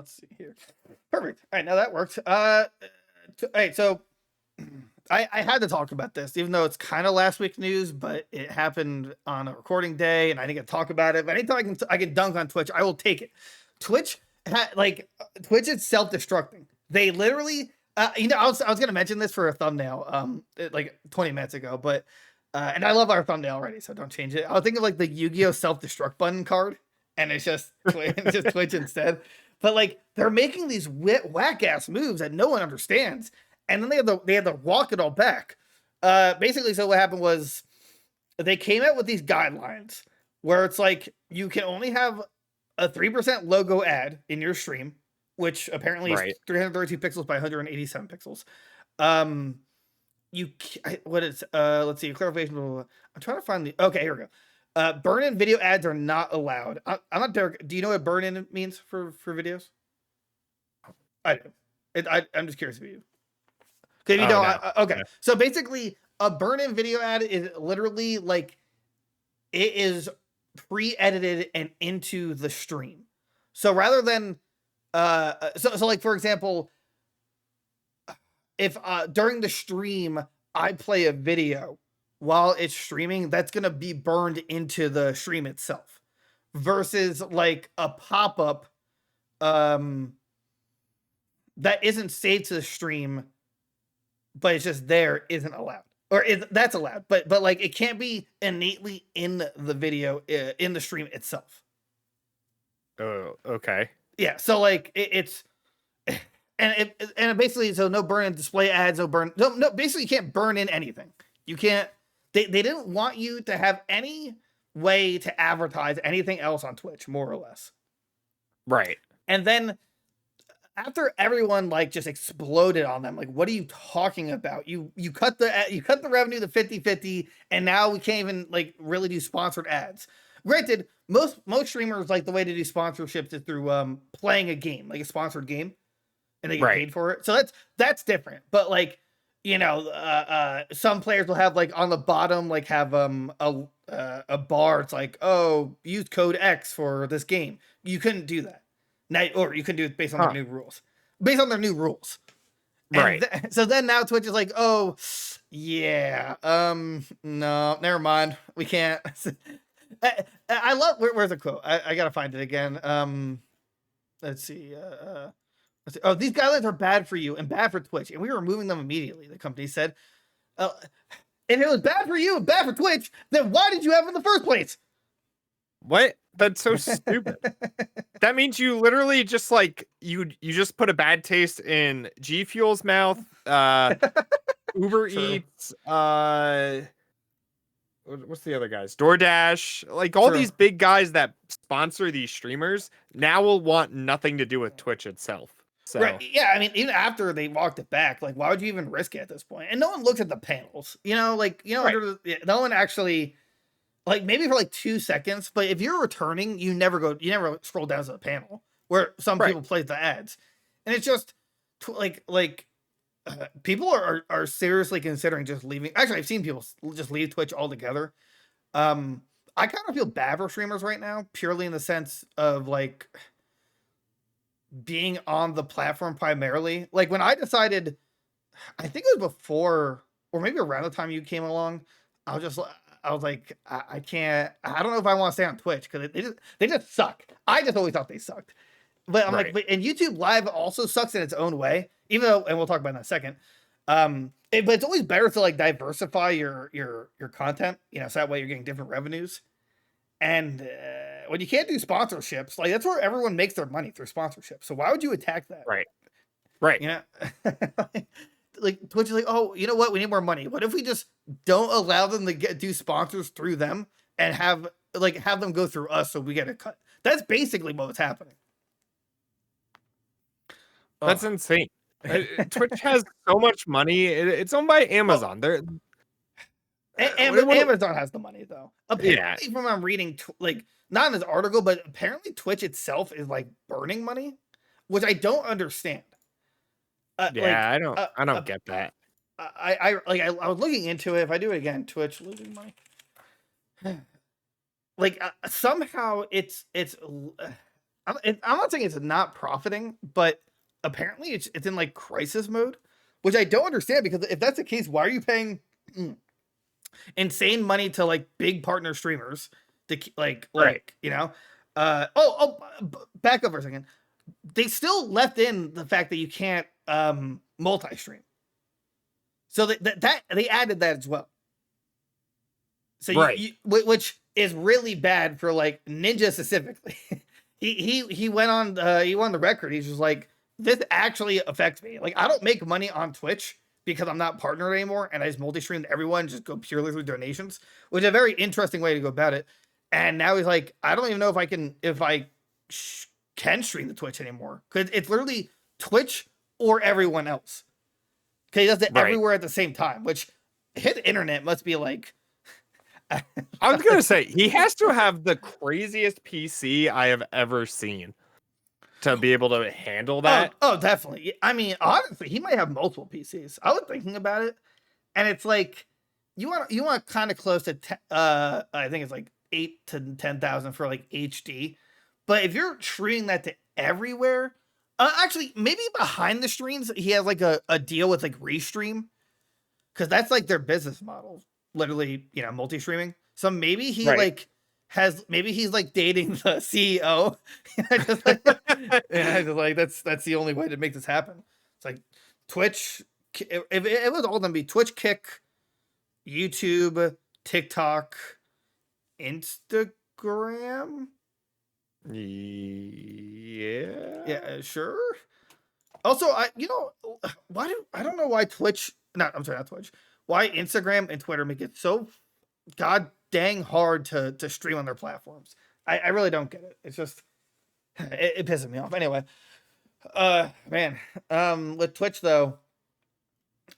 let's see here. Perfect. All right, now that worked. All right, so I had to talk about this, even though it's kind of last week news, but it happened on a recording day, and I didn't get to talk about it. But anytime I can dunk on Twitch, I will take it. Twitch Twitch is self-destructing. They literally, I was gonna mention this for a thumbnail, like 20 minutes ago, but and I love our thumbnail already, so don't change it. I was thinking of like the Yu-Gi-Oh self-destruct button card, and it's just it's just Twitch instead. But like they're making these whack ass moves that no one understands, and then they had to walk it all back. Basically, so what happened was they came out with these guidelines where it's like you can only have a 3% logo ad in your stream, which apparently is 332 pixels by 187 pixels. Let's see, clarification. I'm trying to find the, okay, here we go. Burn-in video ads are not allowed. I'm not Derek. Do you know what burn-in means for videos? I do. I'm just curious if you do. Because you don't. No. Okay. Yeah. So basically, a burn-in video ad is literally like it is pre-edited and into the stream. So rather than so like for example, if during the stream I play a video while it's streaming, that's gonna be burned into the stream itself, versus like a pop-up that isn't saved to the stream, but it's just there, isn't allowed. Or that's allowed, but like it can't be innately in the video in the stream itself. Oh, okay. Yeah, so like it's and basically, so no burn in display ads, no, basically you can't burn in anything. You can't. They didn't want you to have any way to advertise anything else on Twitch, more or less. Right. And then after everyone like just exploded on them, like, what are you talking about? You cut the revenue to 50-50, and now we can't even like really do sponsored ads. Granted, most streamers, like, the way to do sponsorships is through playing a game, like a sponsored game, and they get paid for it. So that's different. But like, you know, some players will have like on the bottom, like have a bar. It's like, oh, use code X for this game. You couldn't do that now, or you can do it based on their new rules. Based on their new rules. Right. So then now Twitch is like, oh, yeah, no, never mind. We can't. I love, where's the quote? I gotta find it again. Let's see. Oh, these guidelines are bad for you and bad for Twitch, and we are removing them immediately, the company said. If it was bad for you and bad for Twitch, then why did you have it in the first place? What? That's so stupid. That means you literally just like you just put a bad taste in G Fuel's mouth, Uber Eats, what's the other guys? DoorDash, like all these big guys that sponsor these streamers now will want nothing to do with Twitch itself. So. Right. Yeah. I mean, even after they walked it back, like, why would you even risk it at this point? And no one looks at the panels, you know, like, you know, no one actually, like, maybe for like 2 seconds, but if you're returning, you never scroll down to the panel where some people play the ads. And it's just people are seriously considering just leaving. Actually, I've seen people just leave Twitch altogether. I kind of feel bad for streamers right now, purely in the sense of like being on the platform primarily. Like when I decided, I think it was before or maybe around the time you came along, I was like, I can't. I don't know if I want to stay on Twitch because they just suck. I just always thought they sucked. But I'm like, and YouTube Live also sucks in its own way, even though, and we'll talk about that in a second. But it's always better to like diversify your content, you know, so that way you're getting different revenues. And when you can't do sponsorships, like that's where everyone makes their money, through sponsorships. So why would you attack that? Right. You know, like Twitch is like, oh, you know what? We need more money. What if we just don't allow them to do sponsors through them and have them go through us so we get a cut? That's basically what was happening. That's insane. Twitch has so much money. It's owned by Amazon. Amazon has the money, though. Apparently, from what I'm reading, like not in this article, but apparently Twitch itself is like burning money, which I don't understand. I don't get that. I was looking into it. If I do it again, Twitch losing money. Like somehow it's I'm not saying it's not profiting, but apparently it's in like crisis mode, which I don't understand because if that's the case, why are you paying insane money to like big partner streamers to Right. you know? Back up for a second. They still left in the fact that you can't multi-stream, so that they added that as well. So Right. which is really bad for like Ninja specifically. he went on the record. He's just like, this actually affects me. Like, I don't make money on Twitch because I'm not partnered anymore, and I just multi-stream to everyone, just go purely through donations, which is a very interesting way to go about it. And now he's like, I don't even know if I can stream the Twitch anymore because it's literally Twitch or everyone else. Because he does it everywhere at the same time, which his internet must be like. I was gonna say he has to have the craziest PC I have ever seen to be able to handle that. Oh, definitely. I mean, honestly, he might have multiple PCs. I was thinking about it, and it's like you want kind of close to I think it's like 8 to 10,000 for like HD. But if you're streaming that to everywhere, actually maybe behind the streams he has like a deal with like Restream, because that's like their business model, literally, multi-streaming. So maybe he like maybe he's like dating the CEO. Just like, just like that's the only way to make this happen. It's like Twitch. If it was all gonna be Twitch, Kick, YouTube, TikTok, Instagram. Yeah, sure. Also, I don't know why Twitch. I'm sorry, not Twitch. Why Instagram and Twitter make it so god dang hard to stream on their platforms. I really don't get it. It's just it pisses me off. Anyway, man, with Twitch though,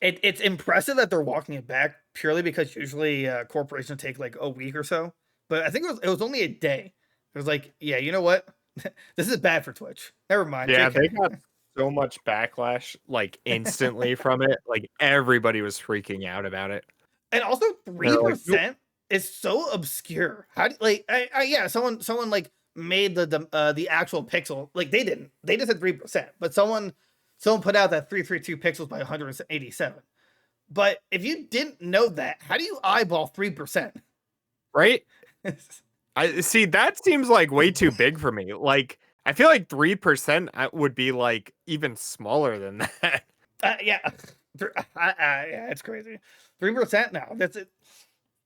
it's impressive that they're walking it back purely because usually corporations take like a week or so. But I think it was only a day. It was like, yeah, you know what? This is bad for Twitch. Never mind. Yeah, JK. they got so much backlash like instantly from it. Like everybody was freaking out about it. And also They're like, 3% is so obscure. How do yeah, someone like made the actual pixel. Like they didn't. They just said 3%. But someone put out that 332 pixels by 187. But if you didn't know that, how do you eyeball 3%? Right? I see, that seems like way too big for me. Like I feel like 3% would be like even smaller than that. Yeah. Yeah, it's crazy. 3% now. That's it.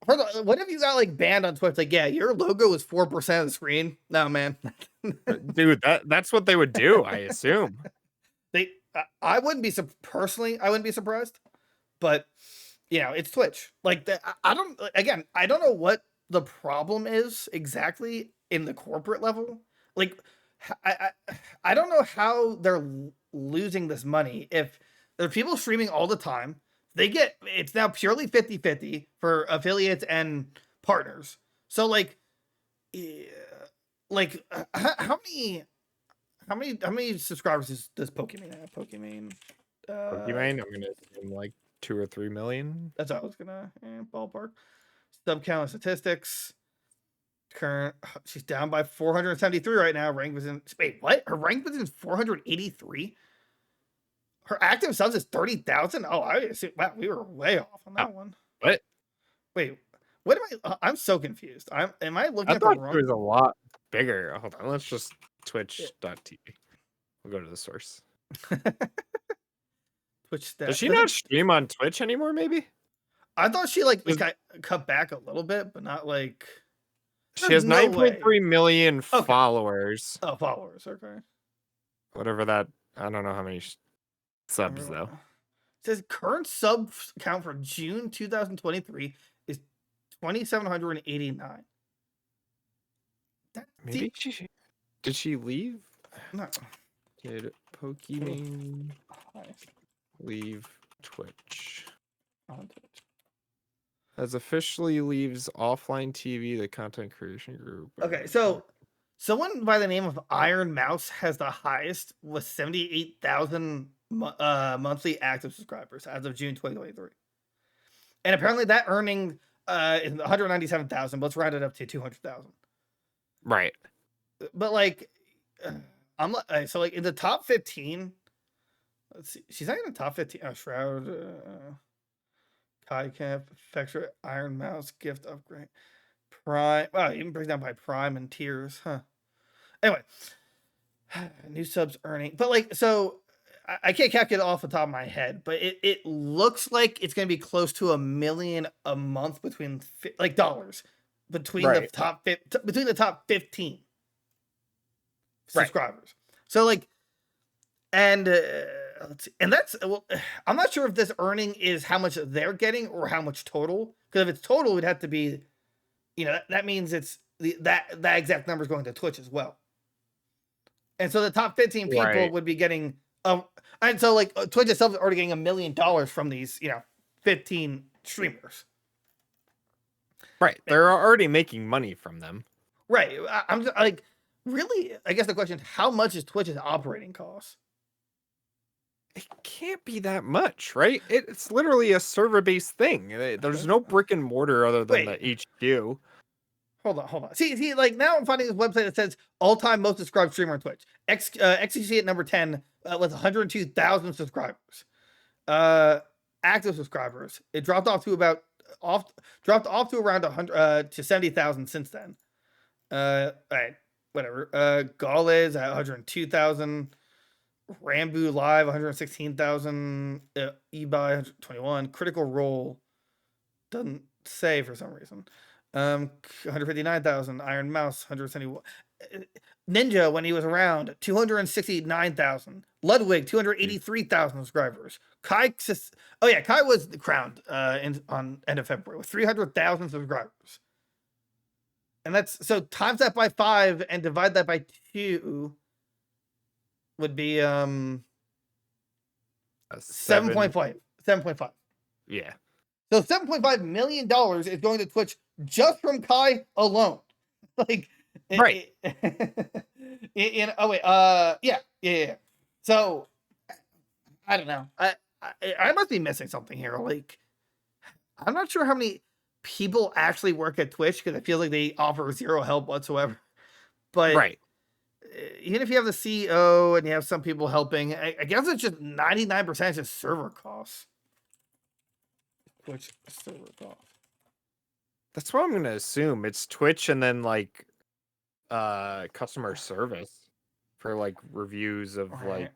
What if you got like banned on Twitch? Like, yeah, your logo is 4% of the screen. No, man. Dude, that's what they would do, I assume. I wouldn't be personally. I wouldn't be surprised, but it's Twitch. Like, I don't know what the problem is exactly in the corporate level. Like, I don't know how they're losing this money if there are people streaming all the time. It's now purely 50-50 for affiliates and partners. So like how many subscribers does Pokemon have? Pokemon, I'm gonna assume like 2 or 3 million. That's what I was gonna ballpark. Sub count and statistics. Current, she's down by 473 right now. Rank was in. Wait, what? Her rank was in 483. Her active subs is 30,000. Oh, wow, we were way off on that one. What? Wait, what am I? I'm so confused. Am I looking I at the thought wrong? it was a lot bigger. Hold on, let's just twitch.tv. We'll go to the source. Twitch Does she not stream on Twitch anymore? Maybe. I thought she cut back a little bit, but not like. She has 9.3 million followers. Oh, followers. Okay. Whatever that. I don't know how many subs though. It says current sub count for June 2023 is 2,789. Maybe did she leave? No. Did Pokemon leave Twitch? On Twitch. As officially leaves offline TV, the content creation group. Okay, so someone by the name of Iron Mouse has the highest with 78,000 monthly active subscribers as of June 2023. And apparently that earning is 197,000, but let's round it up to 200,000. Right. But like, I'm so like in the top 15. Let's see. She's not in the top 15. Oh, Shroud, Kai Camp, Effectual, Iron Mouse, Gift Upgrade, Prime. Wow, even breaks down by Prime and tiers, huh? Anyway, new subs earning, but like so. I can't calculate it off the top of my head, but it looks like it's going to be close to $1 million a month between like dollars between the top between the top 15 subscribers. Right. So like, and let's see, and that's well, I'm not sure if this earning is how much they're getting or how much total. Because if it's total, it'd have to be, that means it's that exact number is going to Twitch as well. And so the top 15 people would be getting, and so like Twitch itself is already getting $1 million from these, 15 streamers. Right. They're already making money from them. Right. I'm just, like, really, I guess the question is, how much is Twitch's operating costs? It can't be that much, right? It's literally a server-based thing. There's no brick and mortar other than the HQ. Hold on. See, like now I'm finding this website that says all-time most subscribed streamer on Twitch. XQC at number 10 with 102,000 subscribers. Active subscribers. It dropped off to around 100 to 70,000 since then. All right, whatever. Gaules at 102,000. Rambo Live 116,000. eBay 121. Critical Role doesn't say for some reason. 159,000. Iron Mouse 171. Ninja, when he was around, 269,000. Ludwig 283,000 subscribers. Kai was crowned on end of February with 300,000 subscribers. And that's so times that by 5 and divide that by 2 would be 7.5. 7.5. Yeah. So $7.5 million is going to Twitch just from Kai alone. Like, right. Yeah. So I don't know. I must be missing something here. Like, I'm not sure how many people actually work at Twitch because I feel like they offer zero help whatsoever. But right. Even if you have the CEO and you have some people helping, I guess it's just 99% just server costs. Twitch server costs. That's what I'm gonna assume. It's Twitch and then like customer service for like reviews of like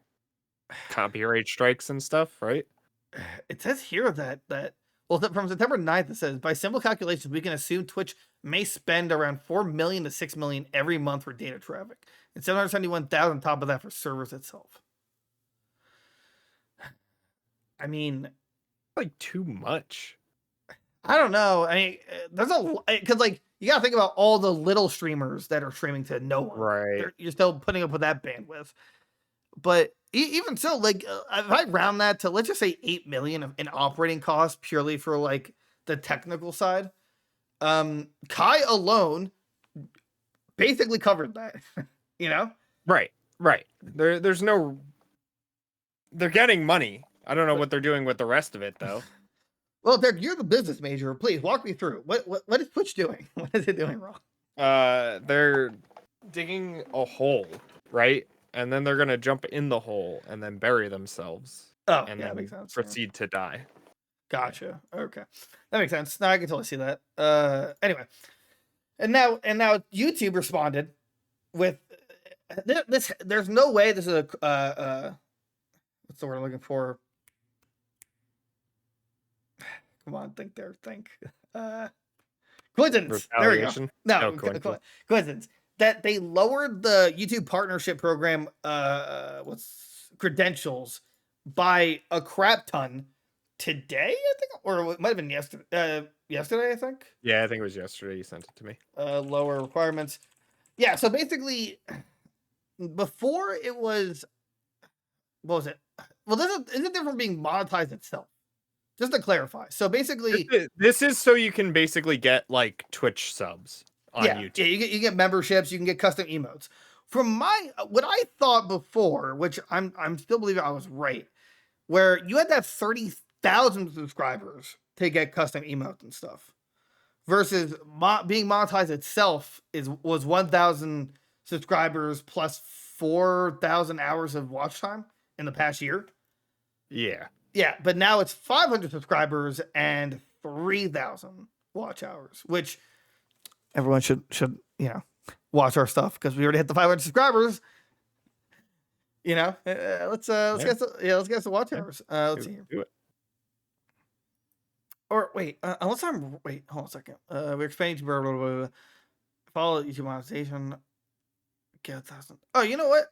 copyright strikes and stuff, right? It says here that from September 9th, it says, by simple calculations, we can assume Twitch may spend around 4 million to 6 million every month for data traffic, and 771,000 on top of that for servers itself. I mean, like too much. I don't know. I mean, there's because like you gotta think about all the little streamers that are streaming to no one. Right. You're still putting up with that bandwidth, but even so, like if I round that to let's just say 8 million in operating costs purely for like the technical side, Kai alone basically covered that. Right. There's no. They're getting money. I don't know what they're doing with the rest of it though. Well, Derek, you're the business major. Please walk me through. What is Twitch doing? What is it doing wrong? They're digging a hole, right? And then they're gonna jump in the hole and then bury themselves. Oh, and yeah, then that makes sense. Proceed to die. Gotcha. Okay, that makes sense. Now I can totally see that. Anyway, and now YouTube responded with this. There's no way this is a what's the word I'm looking for? Come on, think. Coincidence. There we go. No, coincidence. That they lowered the YouTube partnership program credentials by a crap ton today, I think, or it might have been yesterday. Yesterday, I think. Yeah, I think it was yesterday. You sent it to me. Lower requirements. Yeah, so basically, before it was, what was it? Well, this is different from being monetized itself. Just to clarify, so basically, this is so you can basically get like Twitch subs on YouTube. Yeah, you get memberships, you can get custom emotes. From what I thought before, which I'm still believing I was right, where you had to have 30,000 subscribers to get custom emotes and stuff, versus being monetized itself was 1,000 subscribers plus 4,000 hours of watch time in the past year. Yeah. Yeah, but now it's 500 subscribers and 3,000 watch hours, which everyone should watch our stuff because we already hit the 500 subscribers. Let's get some watch hours. Let's see here. Do it. Or wait, hold on a second. We're expanding to blah, blah, blah, blah. Follow YouTube monetization. Get 1,000. Oh, you know what?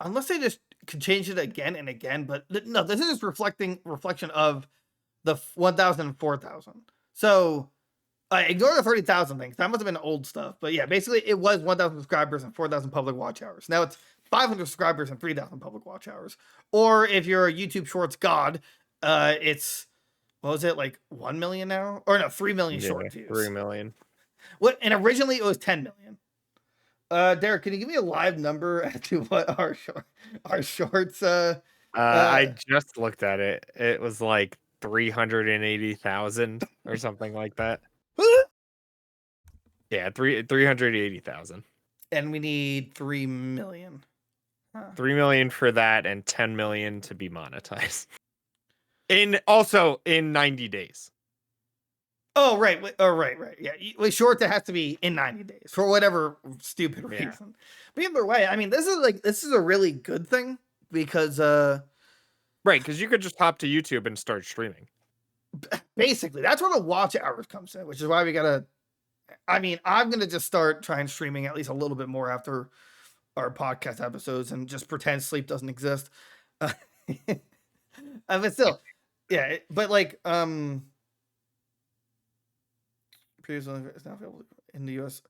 Unless they just can change it again and again, but no, this is just reflection of the 1,000 and 4,000. So ignore the 30,000 things. That must have been old stuff. But yeah, basically it was 1,000 subscribers and 4,000 public watch hours. Now it's 500 subscribers and 3,000 public watch hours. Or if you're a YouTube Shorts god, it's, what was it, like 1 million now? Or no, 3 million short views. 3 million. What? And originally it was 10 million. Derek, can you give me a live number as to what our shorts? I just looked at it. It was like 380,000 or something like that. Yeah, 380,000. And we need 3 million. 3 million for that and 10 million to be monetized. Also in 90 days. Oh, right. Right. Yeah. With shorts, it has to be in 90 days for whatever stupid reason. But either way, I mean, this is a really good thing because, right. Because you could just hop to YouTube and start streaming. Basically, that's where the watch hours comes in, which is why we gotta. I mean, I'm gonna just start trying streaming at least a little bit more after our podcast episodes and just pretend sleep doesn't exist. But still, yeah. But like, is now available in the US.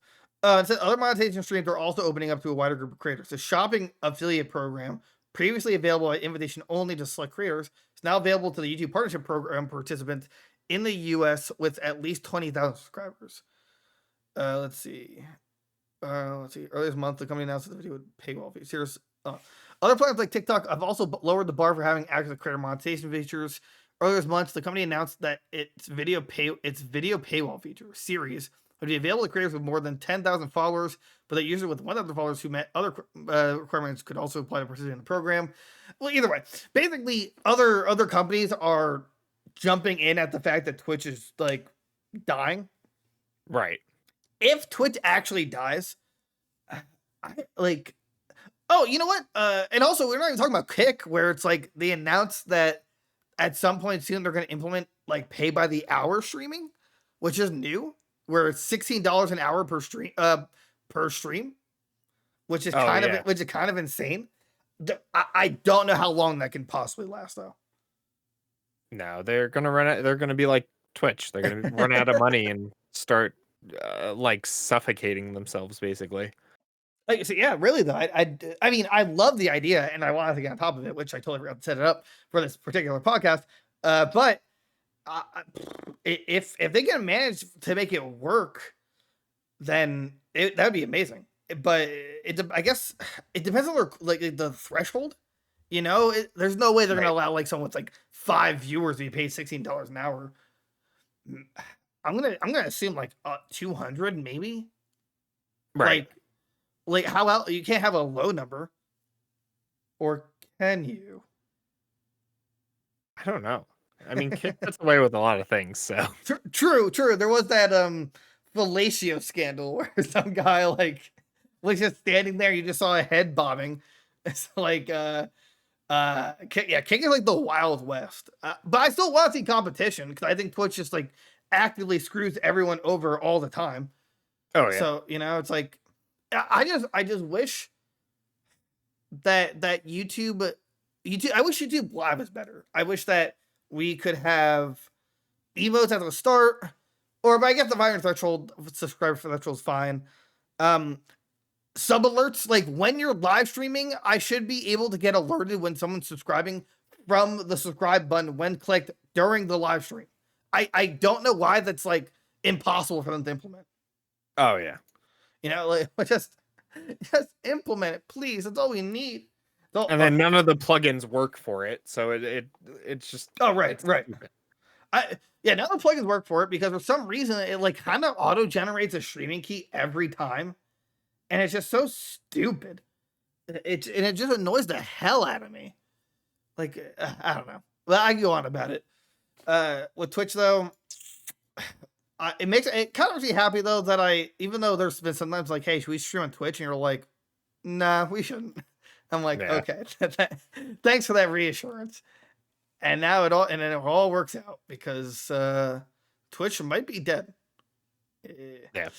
It says other monetization streams are also opening up to a wider group of creators. The shopping affiliate program, previously available at invitation only to select creators, is now available to the YouTube Partnership Program participants in the US with at least 20,000 subscribers. Let's see. Earlier this month, the company announced that the video would paywall fees. Here's other platforms like TikTok have also lowered the bar for having access to creator monetization features. Earlier this month, the company announced that its video paywall feature series would be available to creators with more than 10,000 followers, but that users with 1,000 followers who met other requirements could also apply to participate in the program. Well, either way, basically, other companies are jumping in at the fact that Twitch is like dying. Right. If Twitch actually dies, oh, you know what? And also, we're not even talking about Kick, where it's like they announced that at some point soon they're going to implement like pay by the hour streaming, which is new, where it's $16 an hour per stream, which is kind of insane. I don't know how long that can possibly last though. No, they're gonna run out. They're gonna be like Twitch. They're gonna run out of money and start like suffocating themselves, basically. Like, so yeah, really though. I mean, I love the idea, and I wanted to get on top of it, which I totally forgot to set it up for this particular podcast. But if they can manage to make it work, then that would be amazing. But I guess it depends on the threshold. There's no way they're gonna allow like someone with like 5 viewers to be paid $16 an hour. I'm gonna assume like 200 maybe. Right. Like how else you can't have a low number, or can you? I don't know. I mean, Kick gets away with a lot of things. So true. There was that fellatio scandal where some guy was just standing there. You just saw a head bobbing. It's like Kick is like the Wild West. But I still want to see competition because I think Twitch just like actively screws everyone over all the time. Oh yeah. So it's like. I just wish that YouTube. I wish YouTube Live was better. I wish that we could have emotes at the start, or if I get the viral threshold, subscriber threshold is fine. Sub alerts, like when you're live streaming, I should be able to get alerted when someone's subscribing from the subscribe button when clicked during the live stream. I don't know why that's like impossible for them to implement. Oh yeah. Just implement it, please. That's all we need. And then none of the plugins work for it, so it's just. Oh right. None of the plugins work for it because for some reason it like kind of auto generates a streaming key every time, and it's just so stupid. It just annoys the hell out of me. Like, I don't know. Well, I can go on about it. With Twitch though, it kind of makes me happy though that even though there's been sometimes like, hey, should we stream on Twitch? And you're like, nah, we shouldn't. I'm like, Yeah. okay, thanks for that reassurance. And now it all works out because Twitch might be dead. Yeah.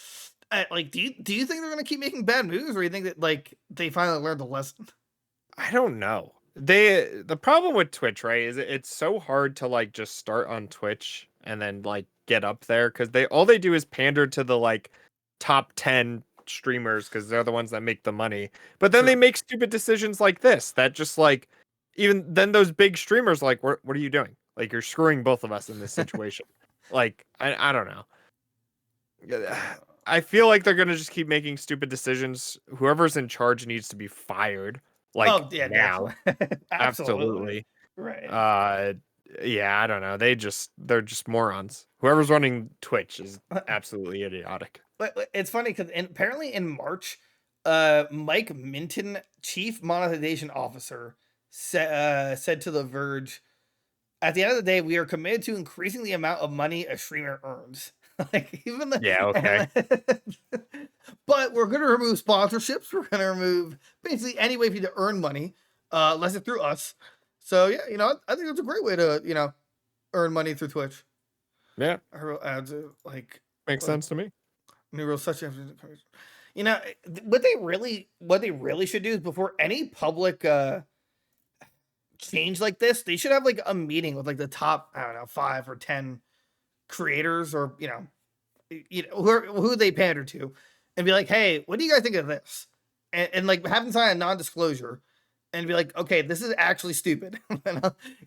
Like, do you think they're gonna keep making bad moves, or do you think that like they finally learned the lesson? I don't know. The problem with Twitch, right, is it's so hard to like just start on Twitch and then like get up there because all they do is pander to the like top 10 streamers because they're the ones that make the money. But then they True. make stupid decisions like this that just like even then those big streamers like what are you doing? Like you're screwing both of us in this situation. Like I don't know. I feel like they're gonna just keep making stupid decisions. Whoever's in charge needs to be fired. Like Oh yeah, now. definitely. Absolutely. Absolutely. Right. Yeah, I don't know. They're just morons. Whoever's running Twitch is absolutely idiotic. But it's funny because apparently in March, Mike Minton, chief monetization officer, said to The Verge, "At the end of the day, we are committed to increasing the amount of money a streamer earns." Like even the Yeah, okay. but we're going to remove sponsorships. We're going to remove basically any way for you to earn money, unless it's through us. So yeah, I think that's a great way to earn money through Twitch. Yeah, Her ads like makes sense to me. new rules such as what they really should do is before any public change like this, they should have like a meeting with like the top, I don't know, 5 or 10 creators, or who they pander to, and be like, hey, what do you guys think of this? And like have them sign a non-disclosure and be like, okay, this is actually stupid.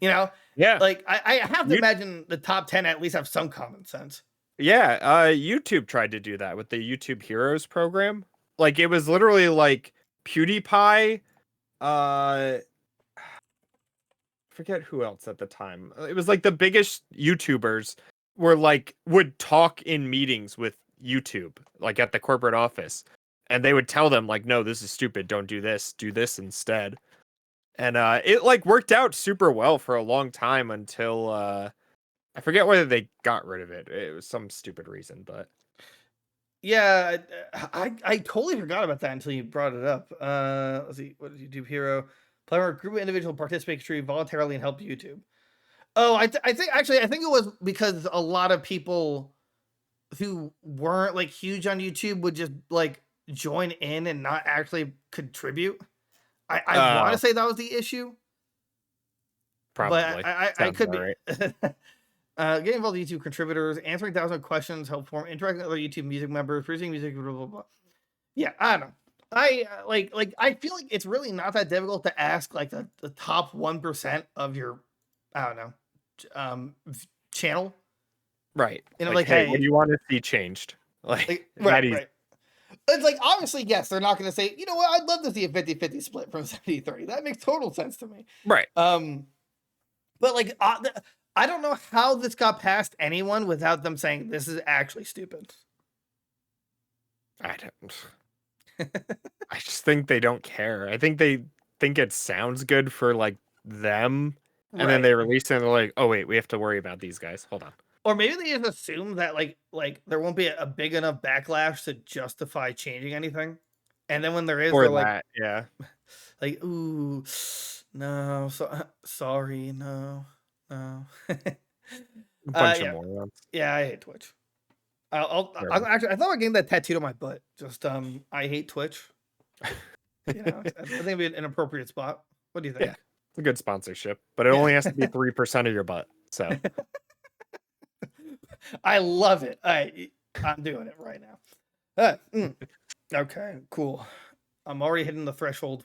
Yeah. Like I have to imagine the top 10 at least have some common sense. Yeah, YouTube tried to do that with the YouTube Heroes program. Like it was literally like PewDiePie, forget who else at the time. It was like the biggest YouTubers would talk in meetings with YouTube, like at the corporate office. And they would tell them like, no, this is stupid. Don't do this instead. And it like worked out super well for a long time until I forget whether they got rid of it. It was some stupid reason, but yeah, I totally forgot about that until you brought it up. Let's see, what did YouTube Hero? Play where a group of individuals participate voluntarily and help YouTube. Oh, I think it was because a lot of people who weren't like huge on YouTube would just like join in and not actually contribute. I want to say that was the issue, probably. but I could be. Right. Getting involved with YouTube contributors, answering thousands of questions, help form, interacting with other YouTube music members, producing music, blah blah blah. Yeah, I don't know. I I feel like it's really not that difficult to ask like the top 1% of your, I don't know, channel. Right. Like, hey, hey, what do you want to see changed? Like right. It's like, obviously, yes, they're not going to say, you know what, I'd love to see a 50-50 split from 70-30. That makes total sense to me. Right. But like, I don't know how this got past anyone without them saying this is actually stupid. I don't. I just think they don't care. I think they think it sounds good for like them, and then they release it and they're like, "Oh wait, we have to worry about these guys. Hold on." Or maybe they just assume that like there won't be a big enough backlash to justify changing anything, and then when there is, Or they're that, like, yeah, like, ooh, no, sorry, no. bunch of Yeah, morons. yeah, I hate Twitch. Actually, I thought I getting that tattooed on my butt. Just I hate Twitch. I think it'd be an appropriate spot. What do you think? Yeah, it's a good sponsorship, but it only has to be 3% of your butt. So I love it. I'm doing it right now. Okay, cool. I'm already hitting the threshold